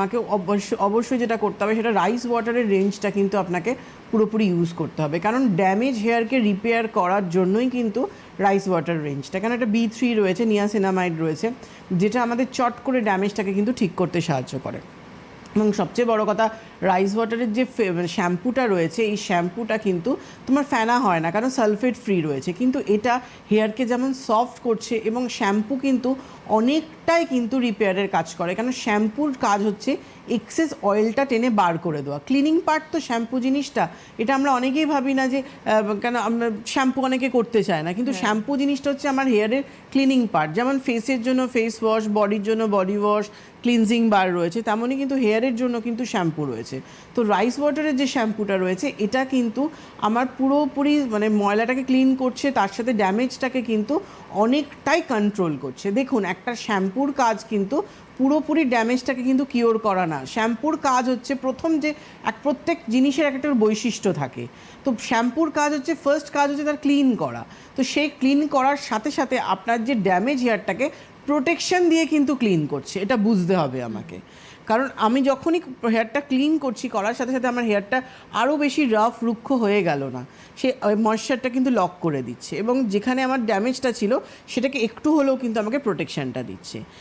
আমাকে অবশ্যই যেটা করতে হবে সেটা রাইস ওয়াটারের রেঞ্জটা কিন্তু আপনাকে পুরোপুরি ইউজ করতে হবে, কারণ ড্যামেজ হেয়ারকে রিপেয়ার করার জন্যই কিন্তু রাইস ওয়াটার রেঞ্জটা, কারণ একটা B3 রয়েছে, নিয়াসিনামাইড রয়েছে, যেটা আমাদের চট করে ড্যামেজটাকে কিন্তু ঠিক করতে সাহায্য করে। এবং সবচেয়ে বড় কথা, রাইস ওয়াটারের যে শ্যাম্পুটা রয়েছে, এই শ্যাম্পুটা কিন্তু তোমার ফেনা হয় না, কারণ সালফেট ফ্রি রয়েছে, কিন্তু এটা হেয়ারকে যেমন সফট করছে এবং শ্যাম্পু কিন্তু অনেকটাই কিন্তু রিপেয়ারের কাজ করে, কারণ শ্যাম্পুর কাজ হচ্ছে এক্সেস অয়েলটা টেনে বার করে দেওয়া। ক্লিনিং পার্ট তো শ্যাম্পু জিনিসটা, এটা আমরা অনেকেই ভাবি না যে কেন শ্যাম্পু অনেকে করতে চায় না, কিন্তু শ্যাম্পু জিনিসটা হচ্ছে আমার হেয়ারের ক্লিনিং পার্ট। যেমন ফেসের জন্য ফেস ওয়াশ, বডির জন্য বডি ওয়াশ, ক্লিনজিং বার রয়েছে, তেমনই কিন্তু হেয়ারের জন্য কিন্তু শ্যাম্পু রয়েছে। তো রাইস ওয়াটারের যে শ্যাম্পুটা রয়েছে এটা কিন্তু আমার পুরোপুরি মানে ময়লাটাকে ক্লিন করছে, তার সাথে ড্যামেজটাকে কিন্তু অনেকটাই কন্ট্রোল করছে। দেখুন, একটা শ্যাম্পুর কাজ কিন্তু পুরোপুরি ড্যামেজটাকে কিন্তু কিওর করা না। শ্যাম্পুর কাজ হচ্ছে প্রথম যে প্রত্যেক জিনিসের একটা বৈশিষ্ট্য থাকে, তো শ্যাম্পুর কাজ হচ্ছে ফার্স্ট কাজ হচ্ছে তার ক্লিন করা। তো সেই ক্লিন করার সাথে সাথে আপনার যে ড্যামেজ হেয়ারটাকে প্রোটেকশন দিয়ে কিন্তু ক্লিন করছে, এটা বুঝতে হবে আমাকে। কারণ আমি যখনই হেয়ারটা ক্লিন করছি, করার সাথে সাথে আমার হেয়ারটা আরও বেশি রাফ রুক্ষ হয়ে গেল না, সে ময়েশ্চারটা কিন্তু লক করে দিচ্ছে এবং যেখানে আমার ড্যামেজটা ছিল সেটাকে একটু হলেও কিন্তু আমাকে প্রোটেকশানটা দিচ্ছে।